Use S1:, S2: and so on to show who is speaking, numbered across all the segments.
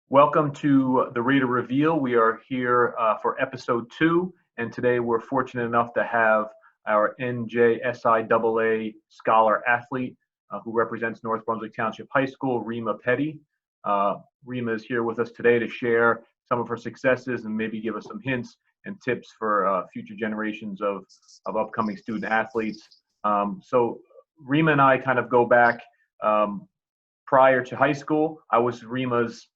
S1: Welcome to the Reader Reveal. We are here for episode 2, and today we're fortunate enough to have our NJSIAA scholar athlete who represents North Brunswick Township High School, Rima Peddi. Rima is here with us today to share some of her successes and maybe give us some hints and tips for future generations of upcoming student athletes. So Rima and I kind of go back prior to high school. I was Rima's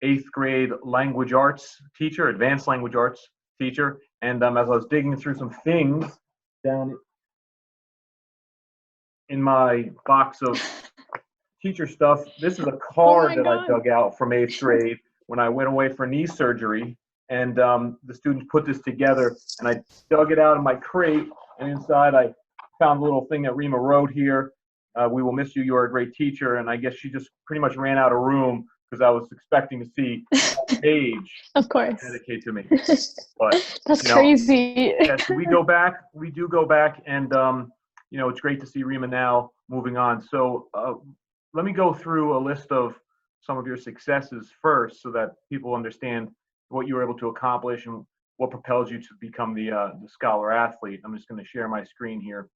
S1: 8th grade language arts teacher, advanced language arts teacher. And as I was digging through some things down in my box of teacher stuff, this is a card that I dug out from 8th grade when I went away for knee surgery. And the students put this together, and I dug it out of my crate, and inside I found a little thing that Rima wrote here. We will miss you. You are a great teacher. And I guess she just pretty much ran out of room because I was expecting to see that page
S2: of course
S1: dedicated to me. But
S2: that's crazy.
S1: Yes, we do go back, and it's great to see Rima now moving on. So let me go through a list of some of your successes first so that people understand what you were able to accomplish and what propels you to become the scholar athlete. I'm just going to share my screen here.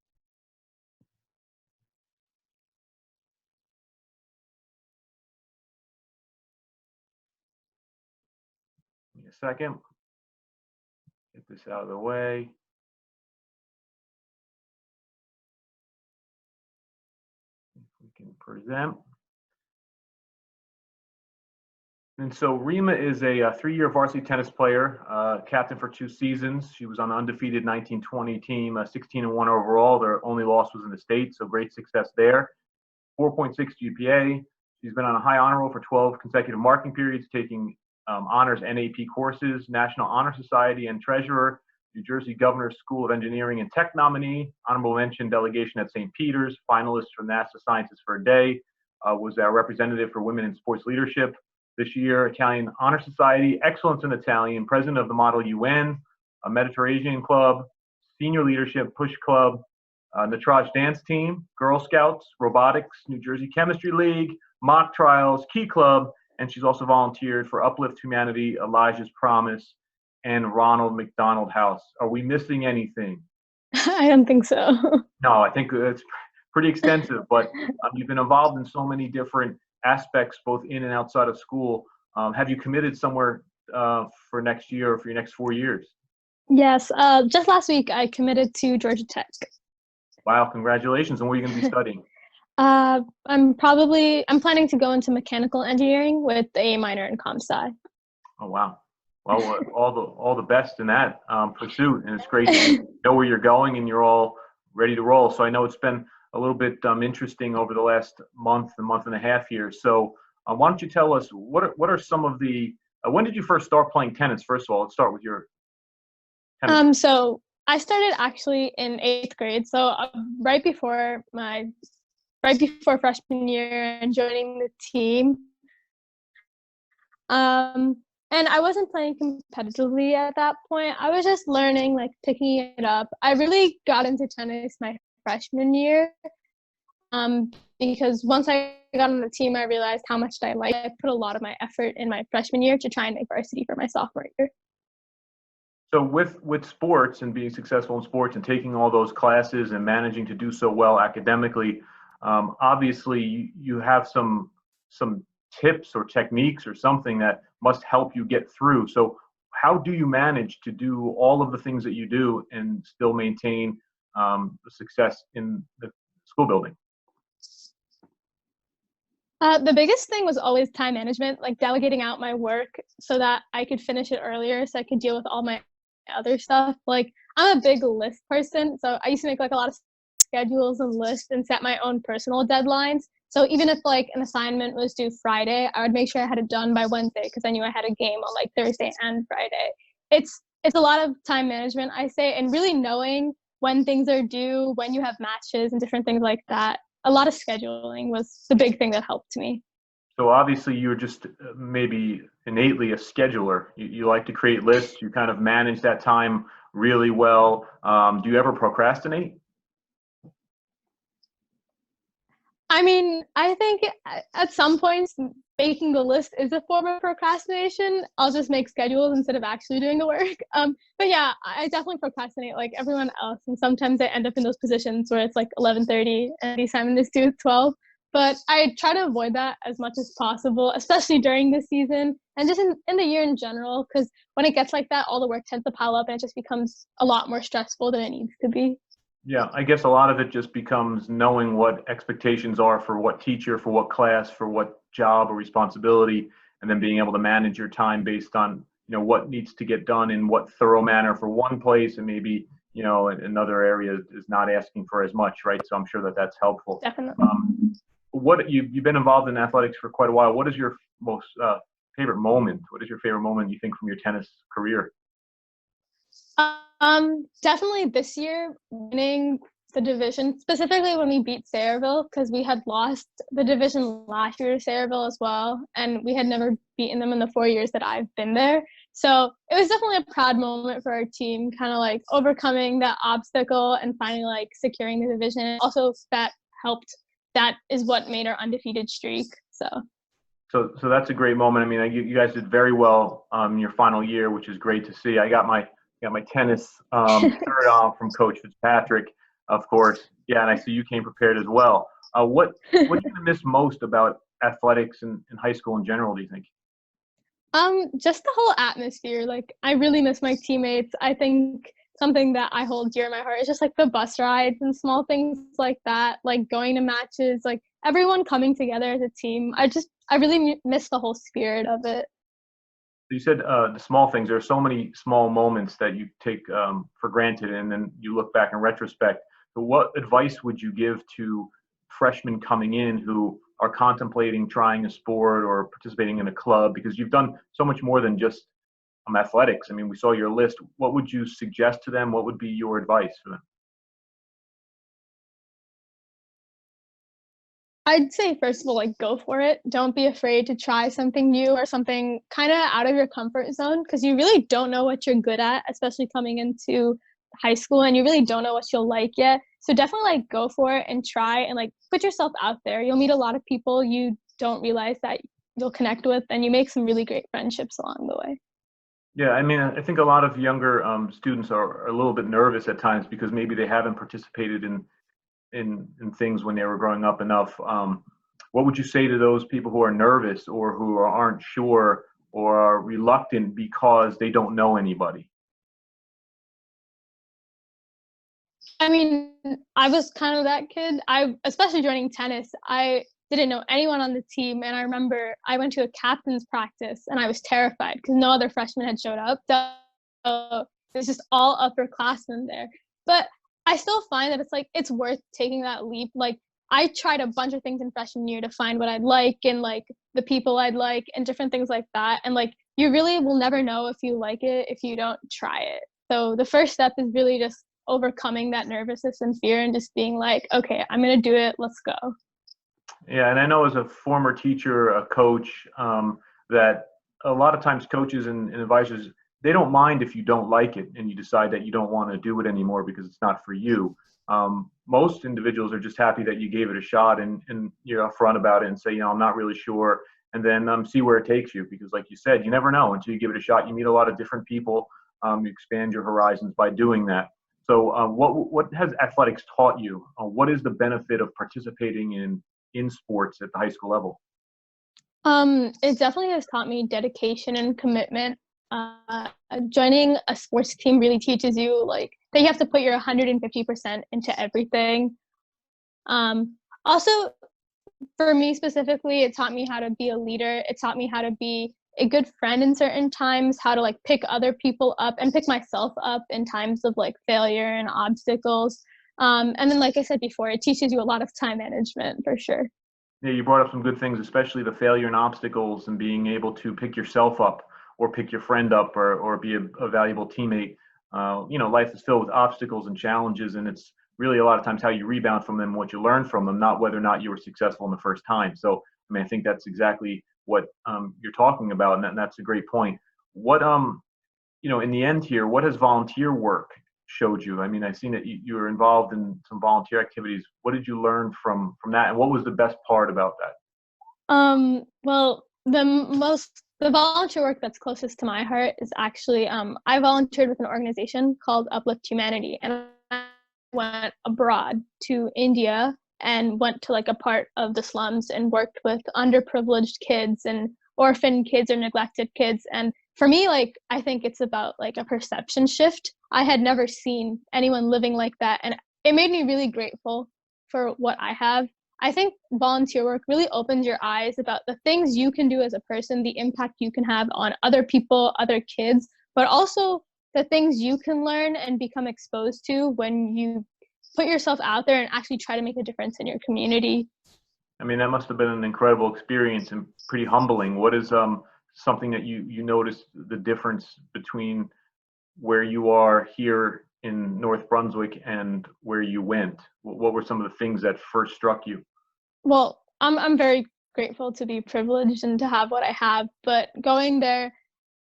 S1: Give me a second. Get this out of the way. If we can present. And so Rima is a 3-year varsity tennis player, captain for 2 seasons. She was on the undefeated 1920 team, 16-1 overall. Their only loss was in the state, so great success there. 4.6 GPA. She's been on a high honor roll for 12 consecutive marking periods, taking honors NAP courses, National Honor Society and Treasurer, New Jersey Governor's School of Engineering and Tech nominee, honorable mention delegation at St. Peter's, finalist for NASA Scientists for a Day, was our representative for Women in Sports Leadership this year, Italian Honor Society, Excellence in Italian, president of the Model UN, a Mediterranean Club, Senior Leadership Push Club, Natraj Dance Team, Girl Scouts, Robotics, New Jersey Chemistry League, Mock Trials, Key Club, and she's also volunteered for Uplift Humanity, Elijah's Promise, and Ronald McDonald House. Are we missing anything?
S2: I don't think so.
S1: No, I think it's pretty extensive, but you've been involved in so many different aspects, both in and outside of school. Have you committed somewhere for next year or for your next 4 years?
S2: Yes, just last week I committed to Georgia Tech.
S1: Wow, congratulations. And what are you going to be studying?
S2: I'm planning to go into mechanical engineering with a minor in comp sci.
S1: Oh, wow. Well, all the best in that pursuit, and it's great to know where you're going and you're all ready to roll. So I know it's been a little bit interesting over the last month and a half here. So why don't you tell us what are some of the when did you first start playing tennis? First of all, let's start with your tennis.
S2: So I started actually in 8th grade. So right before freshman year and joining the team. And I wasn't playing competitively at that point. I was just learning, like picking it up. I really got into tennis my freshman year because once I got on the team, I realized how much I liked it. I put a lot of my effort in my freshman year to try and make varsity for my sophomore year.
S1: So with sports and being successful in sports and taking all those classes and managing to do so well academically, obviously you have some tips or techniques or something that must help you get through. So how do you manage to do all of the things that you do and still maintain the success in the school building?
S2: The biggest thing was always time management, like delegating out my work so that I could finish it earlier so I could deal with all my other stuff. Like I'm a big list person, so I used to make like a lot of schedules and lists and set my own personal deadlines. So even if like an assignment was due Friday, I would make sure I had it done by Wednesday because I knew I had a game on like Thursday and Friday. It's a lot of time management, I say, and really knowing when things are due, when you have matches and different things like that. A lot of scheduling was the big thing that helped me.
S1: So obviously you're just maybe innately a scheduler. You like to create lists. You kind of manage that time really well. Do you ever procrastinate?
S2: I mean, I think at some points making the list is a form of procrastination. I'll just make schedules instead of actually doing the work. But yeah, I definitely procrastinate like everyone else, and sometimes I end up in those positions where it's like 11:30 and the assignment is due at 12. But I try to avoid that as much as possible, especially during the season and just in the year in general, because when it gets like that, all the work tends to pile up and it just becomes a lot more stressful than it needs to be.
S1: Yeah, I guess a lot of it just becomes knowing what expectations are for what teacher, for what class, for what job or responsibility, and then being able to manage your time based on, what needs to get done in what thorough manner for one place, and maybe, in another area is not asking for as much, right? So I'm sure that that's helpful.
S2: Definitely.
S1: What you've been involved in athletics for quite a while. What is your most favorite moment? What is your favorite moment you think from your tennis career?
S2: Definitely this year winning the division, specifically when we beat Sayreville, because we had lost the division last year to Sayreville as well, and we had never beaten them in the 4 years that I've been there. So it was definitely a proud moment for our team, kind of like overcoming that obstacle and finally like securing the division. Also, that helped. That is what made our undefeated streak.
S1: So that's a great moment. I mean, you guys did very well in your final year, which is great to see. I got my tennis shirt on from Coach Fitzpatrick, of course. Yeah, and I see you came prepared as well. What do you miss most about athletics in high school in general, do you think?
S2: Just the whole atmosphere. Like, I really miss my teammates. I think something that I hold dear in my heart is just like the bus rides and small things like that, like going to matches, like everyone coming together as a team. I really miss the whole spirit of it.
S1: You said the small things. There are so many small moments that you take for granted, and then you look back in retrospect. So what advice would you give to freshmen coming in who are contemplating trying a sport or participating in a club? Because you've done so much more than just athletics. I mean, we saw your list. What would you suggest to them? What would be your advice for them?
S2: I'd say, first of all, like, go for it. Don't be afraid to try something new or something kind of out of your comfort zone, because you really don't know what you're good at, especially coming into high school, and you really don't know what you'll like yet. So definitely like go for it and try and like put yourself out there. You'll meet a lot of people you don't realize that you'll connect with, and you make some really great friendships along the way.
S1: Yeah, I mean, I think a lot of younger students are a little bit nervous at times because maybe they haven't participated in things when they were growing up enough. What would you say to those people who are nervous or who aren't sure or are reluctant because they don't know anybody?
S2: I mean, I was kind of that kid. Especially joining tennis, I didn't know anyone on the team. And I remember I went to a captain's practice and I was terrified because no other freshmen had showed up. So it was just all upperclassmen there. But I still find that it's worth taking that leap. Like, I tried a bunch of things in freshman year to find what I'd like and like the people I'd like and different things like that. And like, you really will never know if you like it if you don't try it. So the first step is really just overcoming that nervousness and fear and just being like, okay, I'm going to do it. Let's go.
S1: Yeah, and I know as a former teacher, a coach, that a lot of times coaches and advisors, they don't mind if you don't like it and you decide that you don't want to do it anymore because it's not for you. Most individuals are just happy that you gave it a shot and you're upfront about it and say, I'm not really sure, and then see where it takes you. Because like you said, you never know until you give it a shot. You meet a lot of different people. You expand your horizons by doing that. So what has athletics taught you? What is the benefit of participating in sports at the high school level?
S2: It definitely has taught me dedication and commitment. Joining a sports team really teaches you like that you have to put your 150% into everything. Also, for me specifically, it taught me how to be a leader. It taught me how to be a good friend in certain times, how to like pick other people up and pick myself up in times of like failure and obstacles. And then, like I said before, it teaches you a lot of time management for sure.
S1: Yeah, you brought up some good things, especially the failure and obstacles and being able to pick yourself up or pick your friend up or be a valuable teammate. Life is filled with obstacles and challenges, and it's really a lot of times how you rebound from them, what you learn from them, not whether or not you were successful in the first time. So, I mean, I think that's exactly what you're talking about, and that's a great point. What, in the end here, what has volunteer work showed you? I mean, I've seen that you were involved in some volunteer activities. What did you learn from that, and what was the best part about that?
S2: Well, the volunteer work that's closest to my heart is actually I volunteered with an organization called Uplift Humanity, and I went abroad to India and went to like a part of the slums and worked with underprivileged kids and orphan kids or neglected kids. And for me, like, I think it's about like a perception shift. I had never seen anyone living like that, and it made me really grateful for what I have. I think volunteer work really opens your eyes about the things you can do as a person, the impact you can have on other people, other kids, but also the things you can learn and become exposed to when you put yourself out there and actually try to make a difference in your community.
S1: I mean, that must have been an incredible experience and pretty humbling. What is something that you noticed the difference between where you are here in North Brunswick and where you went? What were some of the things that first struck you?
S2: Well, I'm very grateful to be privileged and to have what I have, but going there,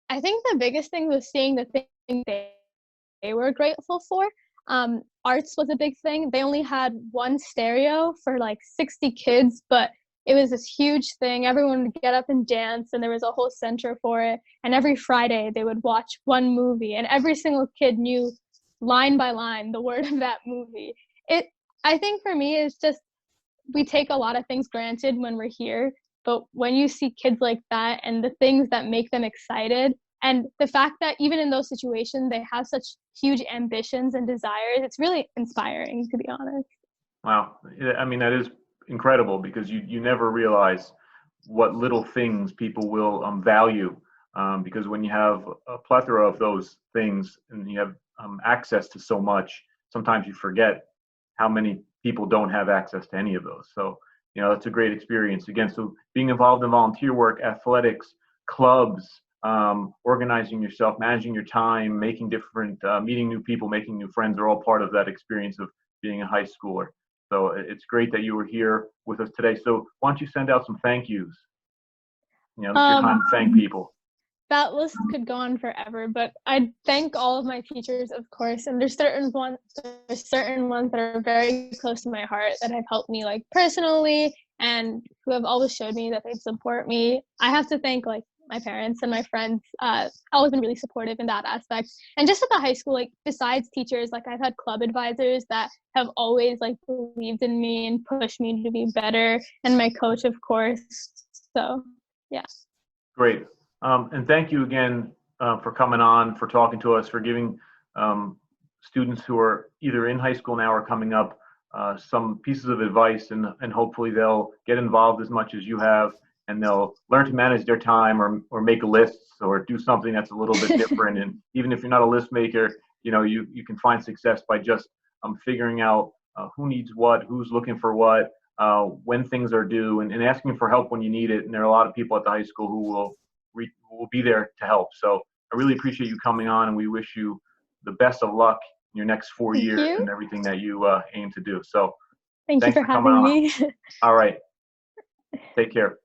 S2: I think the biggest thing was seeing the things they were grateful for. Arts was a big thing. They only had one stereo for like 60 kids, but it was this huge thing. Everyone would get up and dance, and there was a whole center for it. And every Friday they would watch one movie, and every single kid knew line by line the word of that movie. I think for me, it's just we take a lot of things granted when we're here, but when you see kids like that and the things that make them excited, and the fact that even in those situations they have such huge ambitions and desires, it's really inspiring, to be honest.
S1: Wow. I mean, that is incredible because you never realize what little things people will value, because when you have a plethora of those things and you have access to so much, sometimes you forget how many people don't have access to any of those. So, that's a great experience. Again, so being involved in volunteer work, athletics, clubs, organizing yourself, managing your time, making different, meeting new people, making new friends are all part of that experience of being a high schooler. So it's great that you were here with us today. So why don't you send out some thank yous? It's your time to thank people.
S2: That list could go on forever, but I thank all of my teachers, of course, and there's certain ones that are very close to my heart that have helped me like personally and who have always showed me that they'd support me. I have to thank like my parents and my friends, always been really supportive in that aspect. And just at the high school, like besides teachers, like I've had club advisors that have always like believed in me and pushed me to be better, and my coach, of course. So yeah.
S1: Great. And thank you again for coming on, for talking to us, for giving students who are either in high school now or coming up some pieces of advice, and hopefully they'll get involved as much as you have, and they'll learn to manage their time or make lists or do something that's a little bit different. And even if you're not a list maker, you can find success by just figuring out who needs what, who's looking for what, when things are due, and asking for help when you need it. And there are a lot of people at the high school who will be there to help. So I really appreciate you coming on, and we wish you the best of luck in your next 4 years and everything that you aim to do. So
S2: thank you for having me.
S1: All right. Take care.